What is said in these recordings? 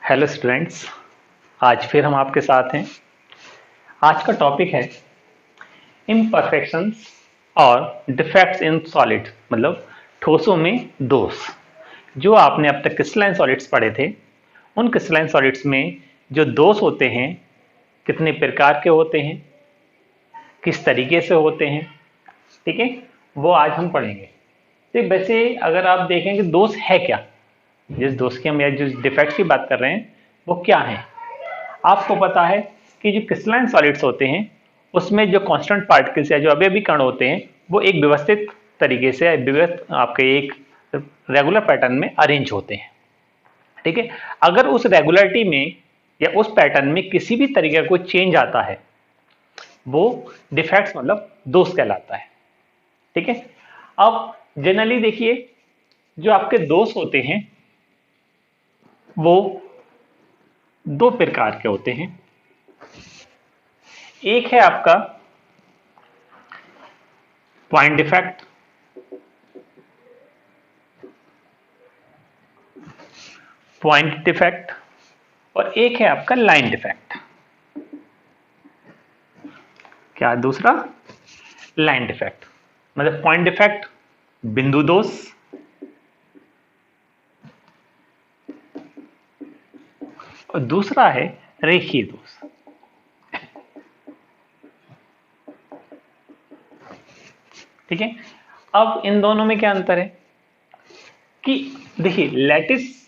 Hello students. आज फिर हम आपके साथ हैं। आज का टॉपिक है इम्परफेक्शंस और डिफेक्ट्स इन सॉलिड, मतलब ठोसों में दोष। जो आपने अब तक क्रिस्टलाइन सॉलिड्स पढ़े थे, उन क्रिस्टलाइन सॉलिड्स में जो दोष होते हैं, कितने प्रकार के होते हैं, किस तरीके से होते हैं, ठीक है, वो आज हम पढ़ेंगे। तो वैसे अगर आप देखें कि दोष है क्या, जिस दोष की हम या जिस डिफेक्ट की बात कर रहे हैं वो क्या है। आपको पता है कि जो क्रिस्टलाइन सॉलिड्स होते हैं उसमें जो कांस्टेंट पार्टिकल्स या जो अवयवी कण होते हैं वो एक व्यवस्थित तरीके से आपके एक रेगुलर पैटर्न में अरेंज होते हैं, ठीक है। अगर उस रेगुलरिटी में या उस पैटर्न में किसी भी तरीके का कोई चेंज आता है वो डिफेक्ट्स मतलब दोष कहलाता है, ठीक है। अब जनरली देखिए, जो आपके दोष होते हैं वो दो प्रकार के होते हैं। एक है आपका पॉइंट डिफेक्ट, और एक है आपका लाइन डिफेक्ट। क्या है दूसरा? Line defect. मतलब पॉइंट डिफेक्ट बिंदु दोष, और दूसरा है रेखीय दोष। ठीक है। अब इन दोनों में क्या अंतर है कि देखिए, लैटिस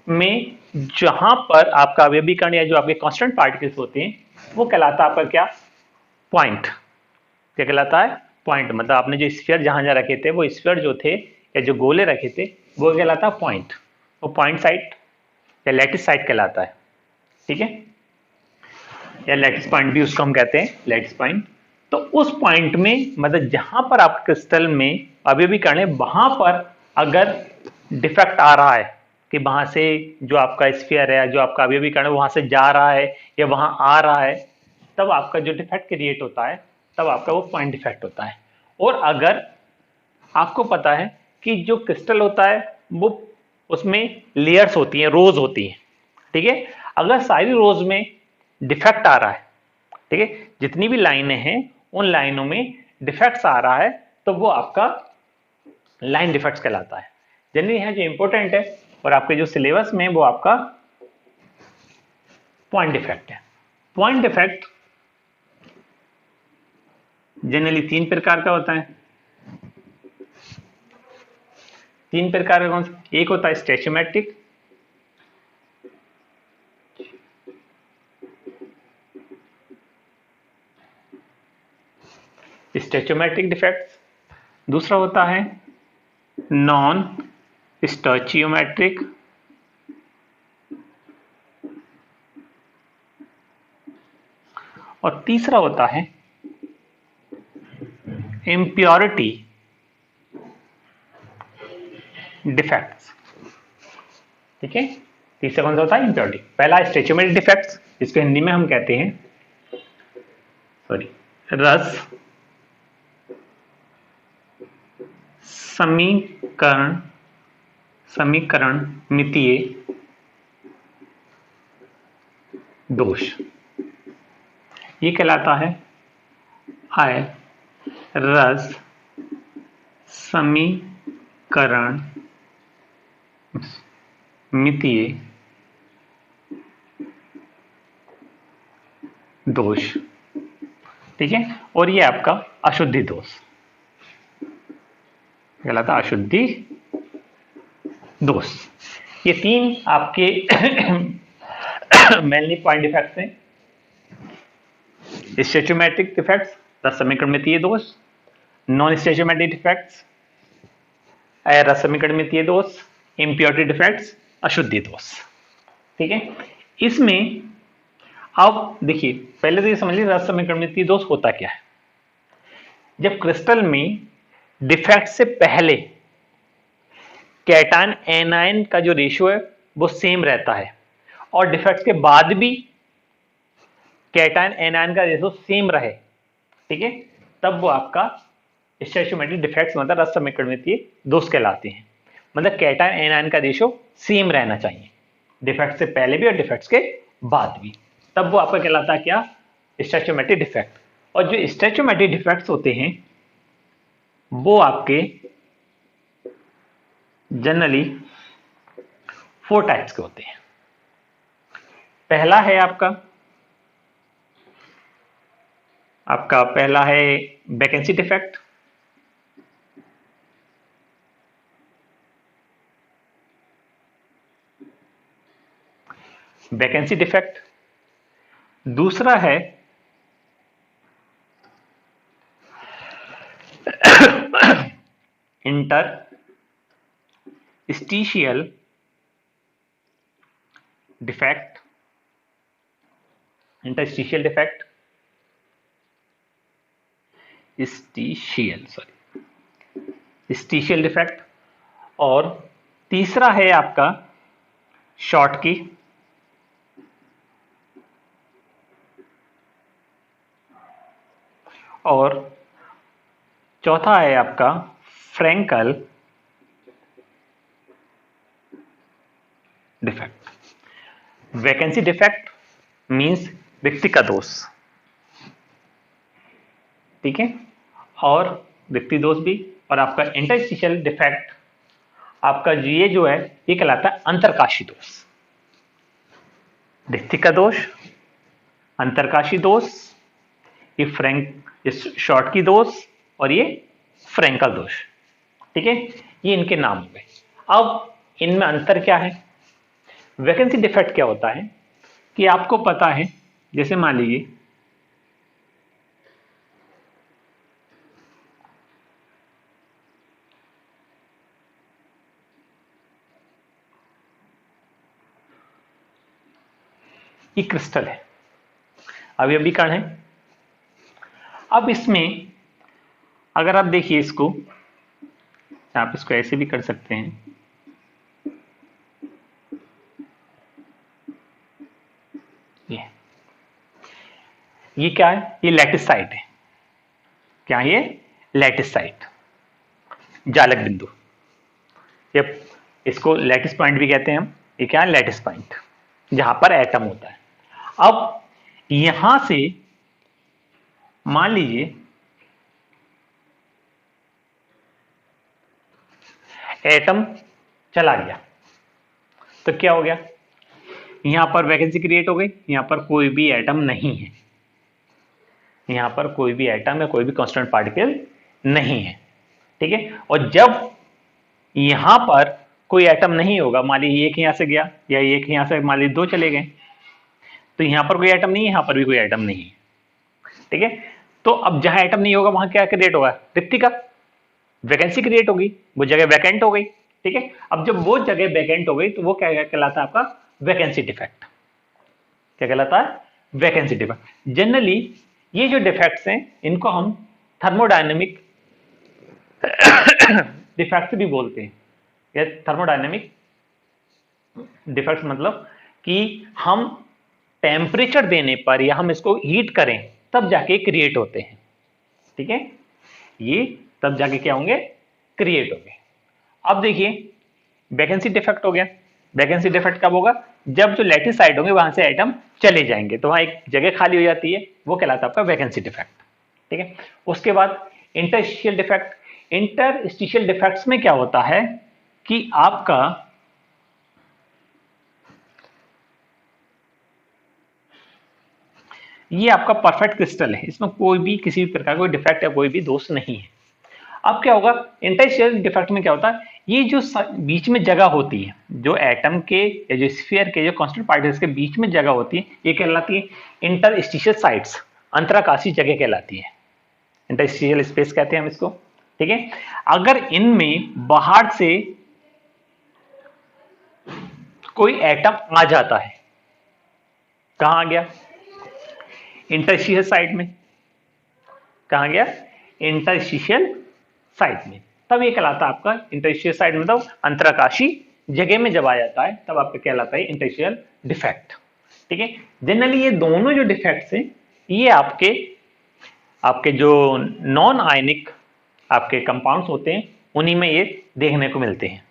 में जहां पर आपका अवयवी कण या जो आपके कांस्टेंट पार्टिकल्स होते हैं वो कहलाता है आपका क्या? पॉइंट। क्या कहलाता है? पॉइंट। मतलब आपने जो स्फीयर जहां जहां रखे थे वो स्फीयर जो थे या जो गोले रखे थे वो कहलाता है पॉइंट। वो पॉइंट साइट या लैटिस साइट कहलाता है, ठीक है, या लैटिस पॉइंट भी उसको हम कहते हैं, लैटिस पॉइंट। तो उस पॉइंट में मतलब जहां पर आप क्रिस्टल में अवयवी कण है वहां पर अगर डिफेक्ट आ रहा है कि वहां से जो आपका स्फीयर है, जो आपका अवयवी कण है वहां से जा रहा है या वहां आ रहा है, तब आपका जो डिफेक्ट क्रिएट होता है तब आपका वो पॉइंट डिफेक्ट होता है। और अगर आपको पता है कि जो क्रिस्टल होता है वो उसमें लेयर्स होती हैं, रोज होती हैं, ठीक है। अगर सारी रोज में डिफेक्ट आ रहा है, ठीक है, जितनी भी लाइनें हैं उन लाइनों में डिफेक्ट्स आ रहा है तो वो आपका लाइन डिफेक्ट्स कहलाता है। जनरली यहाँ जो इंपॉर्टेंट है और आपके जो सिलेबस में वो आपका पॉइंट डिफेक्ट है। पॉइंट डिफेक्ट जनरली तीन प्रकार का होता है। तीन प्रकार का कौन सा? एक होता है स्टेचोमेट्रिक, स्टेचोमेट्रिक डिफेक्ट्स। दूसरा होता है नॉन स्टोचियोमेट्रिक, और तीसरा होता है इम्प्योरिटी डिफेक्ट्स, ठीक है। तीसरा कौन सा होता है? इम्प्योरिटी। पहला स्टेचोमेट्रिक डिफेक्ट्स, इसको हिंदी में हम कहते हैं रस समीकरणमितीय दोष। ये कहलाता है रस समीकरणमितीय दोष, ठीक है। और ये आपका अशुद्धि दोष कहलाता है, अशुद्धि दोष। ये तीन आपके मेनली पॉइंट डिफेक्ट्स हैं। स्टेचोमेट्रिक डिफेक्ट्स रस समीकरणमितीय दोष, नॉन स्टेचोमेट्रिक डिफेक्ट्स रस समीकरणमितीय दोष, इम्प्योरिटी डिफेक्ट्स अशुद्धि दोष, ठीक है। इसमें अब देखिए, पहले तो ये समझ लीजिए रस समीकरणमितीय दोष होता क्या है। जब क्रिस्टल में डिफेक्ट से पहले कैटायन एनायन का जो रेशियो है वो सेम रहता है और डिफेक्ट के बाद भी कैटायन एनायन का रेशियो सेम रहे, ठीक है, तब वो आपका स्टोइचियोमेट्रिक डिफेक्ट्स मतलब रस समीकरणमितीय दोष कहलाते हैं। मतलब कैटायन एनायन का रेशियो सेम रहना चाहिए, डिफेक्ट से पहले भी और डिफेक्ट्स के बाद भी, तब वो आपका कहलाता है क्या, स्टैचोमेट्रिक डिफेक्ट। और जो स्टैचोमेट्रिक डिफेक्ट्स होते हैं वो आपके जनरली 4 टाइप्स के होते हैं। पहला है आपका पहला है वैकेंसी डिफेक्ट। Vacancy defect. दूसरा है इंटरस्टिशियल डिफेक्ट। इंटरस्टिशियल डिफेक्ट, स्टीशियल डिफेक्ट। और तीसरा है आपका शॉर्ट की। और चौथा है आपका Frenkel defect. Vacancy defect means व्यक्ति का दोष, ठीक है, और व्यक्ति दोष भी। और आपका इंटरस्टिशियल डिफेक्ट आपका ये जो है ये कहलाता है अंतरकाशी दोष। व्यक्ति का दोष, अंतरकाशी दोष, ये शॉर्ट की दोष और ये फ्रैंकल दोष, ठीक है, ये इनके नाम हो गए। अब इनमें अंतर क्या है? वैकेंसी डिफेक्ट क्या होता है कि आपको पता है, जैसे मान लीजिए ये क्रिस्टल है, अवयवी कण है। अब इसमें अगर आप देखिए इसको, आप इसको ऐसे भी कर सकते हैं, ये क्या है? ये लैटिस साइट है। क्या ये? लैटिस साइट, जालक बिंदु। ये इसको लैटिस पॉइंट भी कहते हैं हम। ये क्या है? लैटिस पॉइंट, जहां पर एटम होता है। अब यहां से मान लीजिए एटम चला गया, तो क्या हो गया? यहां पर वैकेंसी क्रिएट हो गई, यहां पर कोई भी एटम नहीं है, यहां पर कोई भी एटम या कोई भी कांस्टेंट पार्टिकल नहीं है, ठीक है। और जब यहां पर कोई एटम नहीं होगा, मान लीजिए एक यहां से गया या एक यहां से, मान लीजिए 2 चले गए, तो यहां पर कोई एटम नहीं है, यहां पर भी कोई एटम नहीं है, ठीक है। तो अब जहां एटम नहीं होगा वहां क्या क्रिएट होगा? रिक्तिका, वैकेंसी क्रिएट होगी, वो जगह वैकेंट हो गई, ठीक है। अब जब वो जगह वैकेंट हो गई तो वो क्या कहलाता है? आपका वैकेंसी डिफेक्ट। क्या कहलाता है? Vacancy defect. जनरली ये जो डिफेक्ट्स हैं इनको हम थर्मोडायनेमिक डिफेक्ट्स भी बोलते हैं। ये थर्मोडायनेमिक डिफेक्ट्स मतलब कि हम टेम्परेचर देने पर या हम इसको हीट करें तब जाके क्रिएट होते हैं, ठीक है। ये तब जाके क्या होंगे? क्रिएट होंगे। अब देखिए वैकेंसी डिफेक्ट हो गया। वैकेंसी डिफेक्ट कब होगा? जब जो लैटिस साइड होंगे वहां से एटम चले जाएंगे, तो वहां एक जगह खाली हो जाती है, वो कहलाता है आपका वैकेंसी डिफेक्ट, ठीक है। उसके बाद इंटरस्टिशियल डिफेक्ट। इंटरस्टिशियल डिफेक्ट्स में क्या होता है कि आपका ये आपका परफेक्ट क्रिस्टल है, इसमें कोई भी किसी भी प्रकार का कोई डिफेक्ट या कोई भी दोष नहीं है। अब क्या होगा? इंटरस्टिशियल डिफेक्ट में क्या होता है? ये जो बीच में जगह होती है, जो एटम के या जो स्फीयर के जो कांस्टेंट पार्टिकल्स के बीच में जगह होती है, ये कहलाती है इंटरस्टिशियल साइट्स, अंतराकाशी जगह कहलाती है, इंटरस्टिशियल स्पेस कहते हैं हम इसको, ठीक है। अगर इनमें बाहर से कोई एटम आ जाता है, कहां आ गया? इंटरस्टिशियल साइट में। कहां गया? इंटरस्टिशियल साइट में। तब ये कहलाता है आपका इंटरस्टिशियल साइट, मतलब अंतराकाशी जगह में जब आ जाता है तब आपका कहलाता है इंटरस्टिशियल डिफेक्ट, ठीक है। जनरली ये दोनों जो डिफेक्ट्स हैं ये आपके जो नॉन आयनिक आपके कंपाउंड्स होते हैं उन्हीं में ये देखने को मिलते हैं।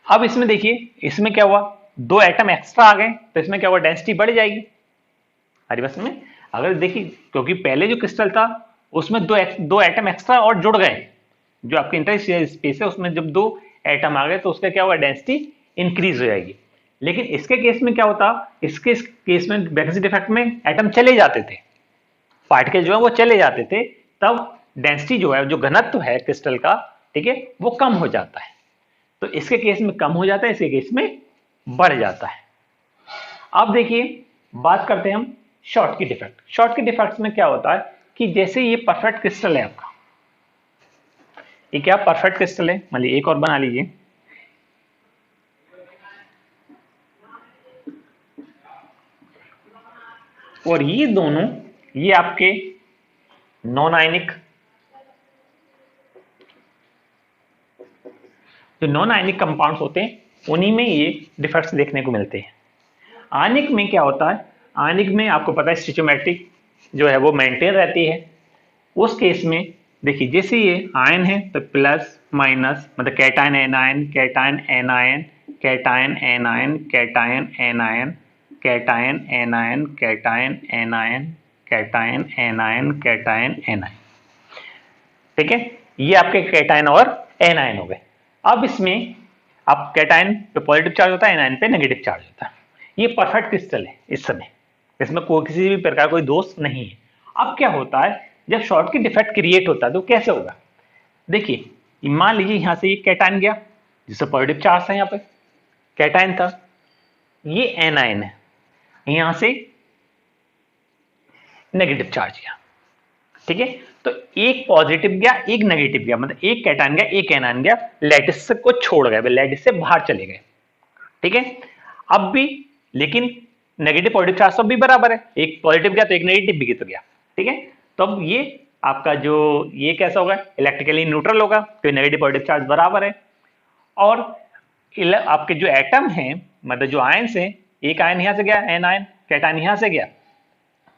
अब इसमें देखिए, इसमें क्या हुआ, 2 एटम एक्स्ट्रा आ गए, तो इसमें क्या हुआ, डेंसिटी बढ़ जाएगी। हमारी बस में अगर देखिए, क्योंकि पहले जो क्रिस्टल था उसमें दो एटम एक्स्ट्रा और जुड़ गए, जो आपके इंटरस्टेलर स्पेस है उसमें जब 2 एटम आ गए तो उसका क्या हुआ, डेंसिटी इंक्रीज हो जाएगी। लेकिन इसके केस में क्या होता, इसके केस में वैकेंसी डिफेक्ट में एटम चले जाते थे, पार्टिकल जो है वो चले जाते थे, तब डेंसिटी जो है, जो घनत्व है क्रिस्टल का, ठीक है, वो कम हो जाता है। तो इसके केस में कम हो जाता है, इसके केस में बढ़ जाता है। अब देखिए, बात करते हैं हम शॉर्ट की डिफेक्ट। शॉर्ट की डिफेक्ट्स में क्या होता है कि जैसे ये परफेक्ट क्रिस्टल है आपका, ये क्या परफेक्ट क्रिस्टल है, मान लीजिए एक और बना लीजिए, और ये दोनों, ये आपके नॉन आयनिक, जो नॉन आयनिक कंपाउंड्स होते हैं उन्हीं में ये डिफेक्ट्स देखने को मिलते हैं। आयनिक में क्या होता है, आयनिक में आपको पता है स्टिचोमेट्रिक जो है वो मेंटेन रहती है। उस केस में देखिए, जैसे ये आयन है तो प्लस माइनस, मतलब cation anion, cation anion, cation anion, cation anion, cation anion, cation anion, cation anion, cation anion, ठीक है, ये आपके कैटायन और एनायन हो गए। अब इसमें आप कैटायन पे पॉजिटिव चार्ज होता है, एनायन पे नेगेटिव चार्ज होता है। ये परफेक्ट क्रिस्टल है इस समय, इसमें कोई किसी भी प्रकार कोई दोष नहीं है। अब क्या होता है, जब शॉर्ट की डिफेक्ट क्रिएट होता है तो कैसे होगा, देखिए मान लीजिए यहां से ये कैटायन गया जिससे पॉजिटिव चार्ज है, यहां पे कैटायन था, ये एनायन है, यहां से नेगेटिव चार्ज गया, ठीक है। तो एक पॉजिटिव गया एक नेगेटिव गया, मतलब एक कैटायन गया एक एनायन गया, लैटिस को छोड़ गए, लैटिस से बाहर चले गए, ठीक है। अब भी लेकिन नेगेटिव पॉजिटिव चार्ज सब भी बराबर है, एक पॉजिटिव गया तो एक नेगेटिव भी तो गया, ठीक है। तो अब ये आपका जो ये कैसा होगा, इलेक्ट्रिकली न्यूट्रल होगा, तो नेगेटिव पॉजिटिव चार्ज बराबर है। और आपके जो एटम है, मतलब जो आयंस है, एक आयन यहां से गया एन आयन, कैटायन यहां से गया,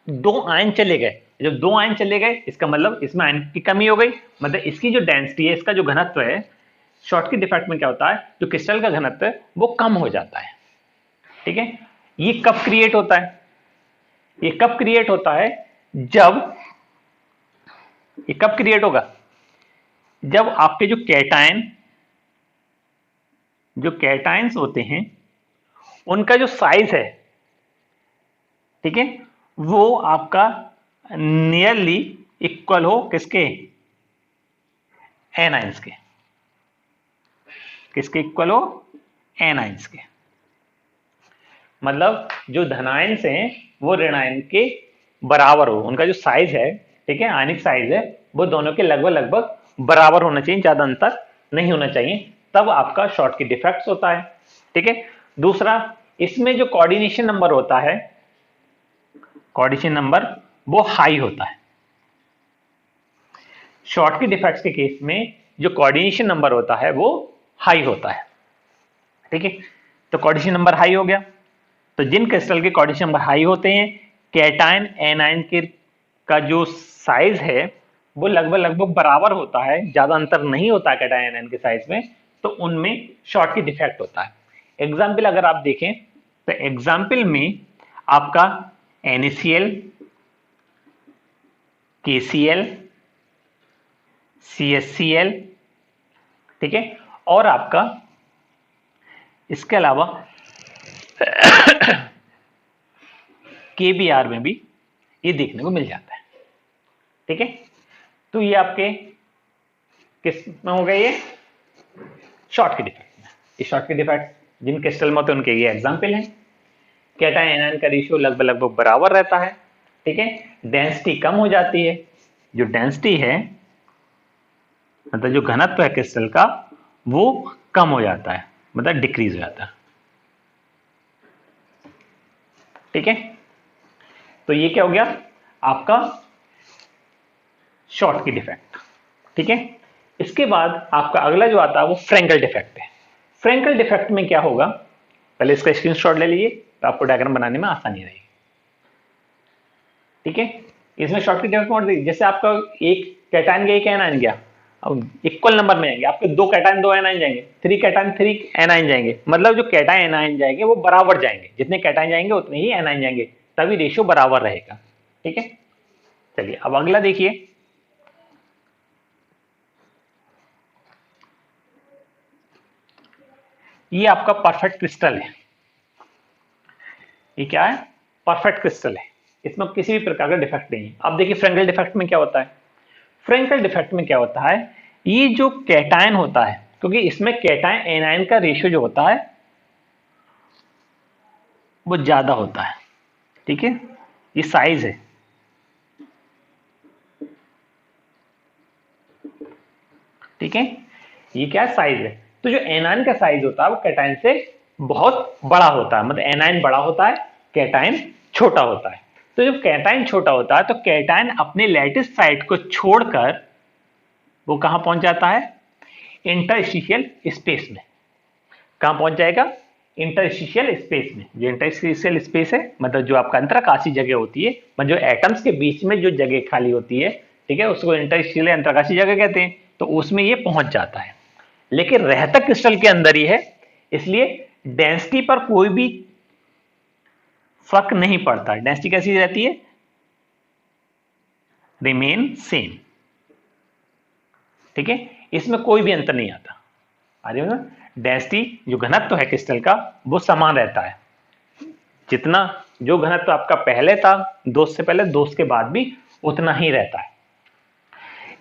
2 आयन चले गए। जब 2 आयन चले गए इसका मतलब इसमें आयन की कमी हो गई, मतलब इसकी जो डेंसिटी है, इसका जो घनत्व है, शॉर्ट की डिफेक्ट में क्या होता है, जो क्रिस्टल का घनत्व है वो कम हो जाता है, ठीक है। ये कब क्रिएट होता है, ये कब क्रिएट होता है, जब ये कब क्रिएट होगा, जब आपके जो कैटायंस होते हैं उनका जो साइज है, ठीक है, वो आपका नियरली इक्वल हो किसके, एनायंस के, किसके इक्वल हो, एनायंस के। मतलब जो धनायंस हैं वो ऋणायन के बराबर हो, उनका जो साइज है, ठीक है, आयनिक साइज है, वो दोनों के लगभग लगभग बराबर होना चाहिए, ज्यादा अंतर नहीं होना चाहिए, तब आपका शॉर्ट की डिफेक्ट्स होता है, ठीक है। दूसरा, इसमें जो कोऑर्डिनेशन नंबर होता है, कोऑर्डिनेशन नंबर वो हाई होता है। शॉर्ट की डिफेक्ट्स के केस में जो कोऑर्डिनेशन नंबर होता है वो हाई होता है, ठीक है। तो कोऑर्डिनेशन नंबर हाई हो गया, तो जिन क्रिस्टल के कोऑर्डिनेशन नंबर हाई होते हैं, कैटायन एनायन के का जो साइज है वो लगभग लगभग बराबर होता है, ज्यादा अंतर नहीं होता कैटायन एनायन के साइज में, तो उनमें शॉर्ट की डिफेक्ट होता है। एग्जाम्पल अगर आप देखें तो एग्जाम्पल में आपका NaCl, KCl, CHCl, ठीक है, और आपका इसके अलावा KBr में भी ये देखने को मिल जाता है, ठीक है। तो ये आपके किस में हो गए, ये शॉर्ट की डिफेक्ट में। ये शॉर्ट की डिफेक्ट जिन क्रिस्टल में होते हैं उनके ये एग्जाम्पल हैं। कैटायन एनायन का रेशियो लगभग लगभग बराबर रहता है, ठीक है, डेंसिटी कम हो जाती है, जो डेंसिटी है मतलब जो घनत्व है क्रिस्टल का वो कम हो जाता है, मतलब डिक्रीज हो जाता है, ठीक है। तो ये क्या हो गया आपका शॉर्ट की डिफेक्ट, ठीक है। इसके बाद आपका अगला जो आता है वो फ्रेंकल डिफेक्ट है। फ्रेंकल डिफेक्ट में क्या होगा, पहले इसका स्क्रीनशॉट ले लीजिए तो आपको डायग्राम बनाने में आसानी रहेगी, ठीक है। इसमें शॉर्ट की डिफेक्ट मोड, जैसे आपका एक कैटायन गया एक एनायन गया, अब इक्वल नंबर में जाएंगे, आपके 2 कैटायन 2 एनायन जाएंगे, 3 कैटायन 3 एनायन जाएंगे, मतलब जो कैटायन एनायन जाएंगे वो बराबर जाएंगे, जितने कैटायन जाएंगे उतने ही एनायन जाएंगे, तभी रेशियो बराबर रहेगा। ठीक है, चलिए अब अगला देखिए। ये आपका परफेक्ट क्रिस्टल है। ये क्या है? परफेक्ट क्रिस्टल है, इसमें किसी भी प्रकार का डिफेक्ट नहीं है। अब देखिए फ्रेंकल डिफेक्ट में क्या होता है। फ्रेंकल डिफेक्ट में क्या होता है, ये जो कैटायन होता है, क्योंकि इसमें कैटायन एनायन का रेशियो जो होता है वो ज्यादा होता है। ठीक है, ये साइज है। ठीक है, ये क्या साइज है। तो जो एनायन का साइज होता है वो कैटायन से बहुत बड़ा होता है, मतलब एनायन बड़ा होता है, कैटायन छोटा होता है। तो जब कैटायन छोटा होता है तो कैटायन अपने लैटिस साइट को छोड़कर वो कहां पहुंच जाता है, इंटरस्टिशियल स्पेस में। कहां पहुंच जाएगा, इंटरस्टिशियल स्पेस में। जो इंटरस्टिशियल स्पेस है मतलब जो आपका अंतराकाशी जगह होती है, मतलब जो एटम्स के बीच में जो जगह खाली होती है, ठीक है, उसको इंटरस्टिशियल अंतराकाशी जगह कहते हैं। तो उसमें ये पहुंच जाता है, लेकिन रहता क्रिस्टल के अंदर ही है, इसलिए डेंसिटी पर कोई भी फर्क नहीं पड़ता। डेंसिटी कैसी रहती है, रिमेन सेम। ठीक है, इसमें कोई भी अंतर नहीं आता। अरे डेंसिटी जो घनत्व है क्रिस्टल का वो समान रहता है, जितना जो घनत्व आपका पहले था दोष से पहले, दोष के बाद भी उतना ही रहता है।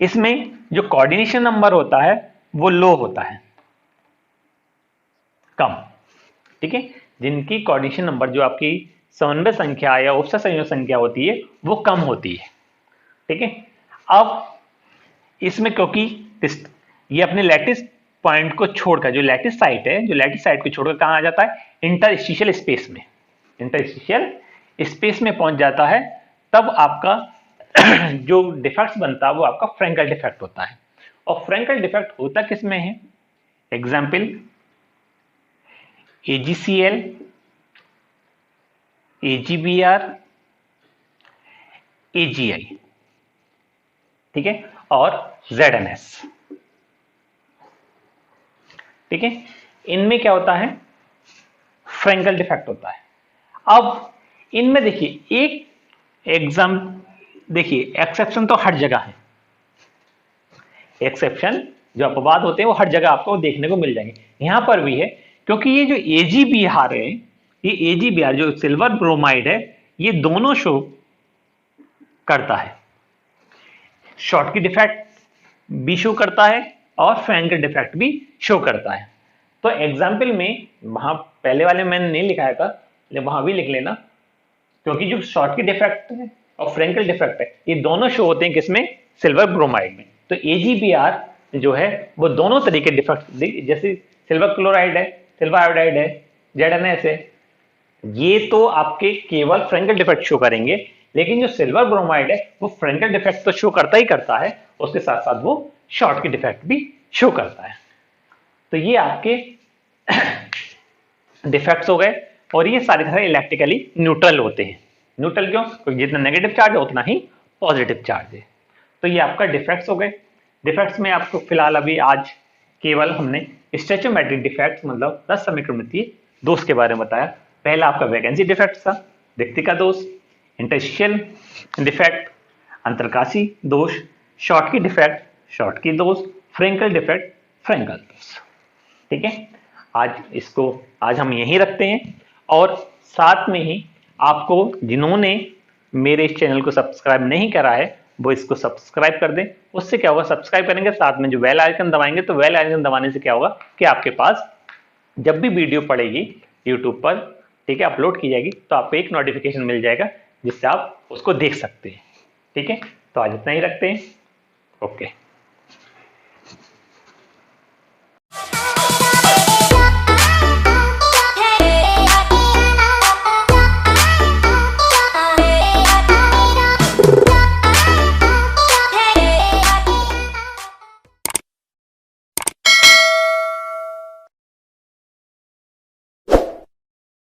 इसमें जो कोऑर्डिनेशन नंबर होता है वो लो होता है, कम। ठीक है, जिनकी कोऑर्डिनेशन नंबर जो आपकी समन्वय संख्या या उपसर संयोग संख्या होती है वो कम होती है। ठीक है, अब इसमें क्योंकि ये अपने लैटिस पॉइंट को छोड़कर, जो लैटिस साइट है, जो लैटिस साइट को छोड़कर कहां आ जाता है, इंटरस्टिशियल स्पेस में। इंटरस्टिशियल स्पेस में पहुंच जाता है, तब आपका जो डिफेक्ट बनता है वो आपका फ्रेंकल डिफेक्ट होता है। और फ्रेंकल डिफेक्ट होता किसमें है, एग्जाम्पल AgCl, AgBr, AgI, ठीक है, और ZnS। ठीक है, इनमें क्या होता है, फ्रेंकल डिफेक्ट होता है। अब इनमें देखिए एक एग्जाम, देखिए एक्सेप्शन तो हर जगह है, एक्सेप्शन जो अपवाद होते हैं वो हर जगह आपको देखने को मिल जाएंगे, यहां पर भी है। क्योंकि ये जो AgBr है, ये AgBr जो सिल्वर ब्रोमाइड है, ये दोनों शो करता है, शॉर्ट की डिफेक्ट भी शो करता है और फ्रेंकल डिफेक्ट भी शो करता है। तो एग्जाम्पल में वहां पहले वाले मैंने नहीं लिखाया था, लेकिन वहां भी लिख लेना, क्योंकि जो शॉर्ट की डिफेक्ट है और फ्रेंकल डिफेक्ट है ये दोनों शो होते हैं किसमें, सिल्वर ब्रोमाइड में। तो AgBr जो है वो दोनों तरीके डिफेक्ट, जैसे सिल्वर क्लोराइड है, सिल्वर आयोडाइड है, ZnS है, ये तो आपके केवल फ्रेंकल डिफेक्ट शो करेंगे, लेकिन जो सिल्वर ब्रोमाइड है वो फ्रेंकल डिफेक्ट तो शो करता ही करता है, उसके साथ साथ वो शॉर्ट की डिफेक्ट भी शो करता है। तो ये आपके डिफेक्ट्स हो गए, और ये सारे इलेक्ट्रिकली न्यूट्रल होते हैं। न्यूट्रल क्यों, क्योंकि जितना नेगेटिव चार्ज है उतना ही पॉजिटिव चार्ज है। तो ये आपका डिफेक्ट्स हो गए। डिफेक्ट्स में आपको फिलहाल अभी आज केवल हमने स्टोइचोमेट्रिक डिफेक्ट्स मतलब 10 समीकरणितीय दोष के बारे में बताया। पहला आपका वैकेंसी डिफेक्ट था, रिक्ति का दोष, इंटरस्टिशियल डिफेक्ट, अंतरकाशी दोष, शॉर्ट की डिफेक्ट, शॉर्ट की दोष, फ्रेंकल डिफेक्ट, फ्रेंकल दोष। ठीक है, आज हम यहीं रखते हैं, और साथ में ही आपको जिन्होंने मेरे इस चैनल को सब्सक्राइब नहीं करा है वो इसको सब्सक्राइब कर दें। उससे क्या होगा, सब्सक्राइब करेंगे साथ में जो बेल आइकन दबाएंगे, तो बेल आइकन दबाने से क्या होगा कि आपके पास जब भी वीडियो पड़ेगी यूट्यूब पर, ठीक है, अपलोड की जाएगी, तो आपको एक नोटिफिकेशन मिल जाएगा जिससे आप उसको देख सकते हैं। ठीक है, तो आज इतना ही रखते हैं। ओके।